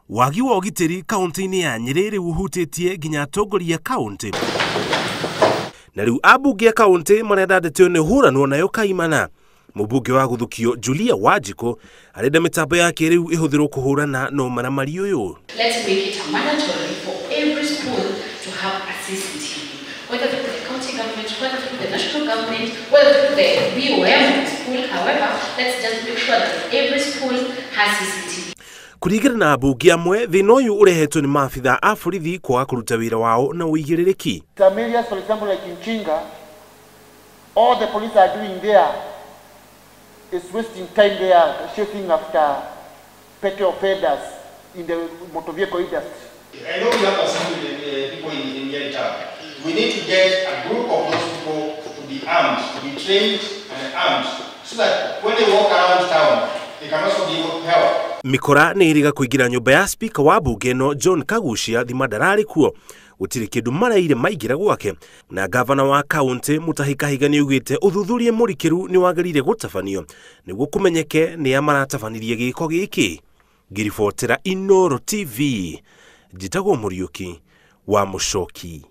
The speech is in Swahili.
Wagi wa ũgitĩri kaunti-inĩ ya Nyeri ũhutĩtie nginya atongoria kaunti. Na rĩu ambunge a kaunti marenda ndeto nĩ hũranwo nayo kaimana. Mũmbunge wa Gũthukio Julia Wanjiku arenda mĩtambo yake rĩu ĩhũthĩrwo kũhũrana no maramari ũyũ. Let's make it a mandatory for every school to have a CCTV. Whether through the county government, whether through the national government, whether through the BOM of the school, however, let's just make sure that every school has CCTV. Kũringana na ambunge amwe, thĩna ũyũ ũrehetwo nĩ maabitha a borithi kwaga kũruta wĩra wao na ũigĩrĩrĩki. Some areas, for example, like in Chinga, all the police are doing there is wasting time there chasing after petty offenders in the motor vehicle industry. I know we have some people in Nyeri town. We need to get a group of those people to be armed, to be trained and armed, so that when they walk around town, they can also be able to help. Mikora nĩ iriga kũingĩra nyũmba ya speaker wa bunge no John Kagucia thima ndararĩ kuo. Gũtirĩ kĩndũ maraire maingĩra gwake, na gavana wa kaunti Mutahi Kahiga nĩ augĩte ũthuthuria mũrikĩru nĩ wagĩrĩire gũtabanio nĩguo kũmenyeke nĩ amaratafanirie gĩko gĩkĩ. Ngiribotera Inooro TV, njĩtagwo Mũriũki wa Mũchoki.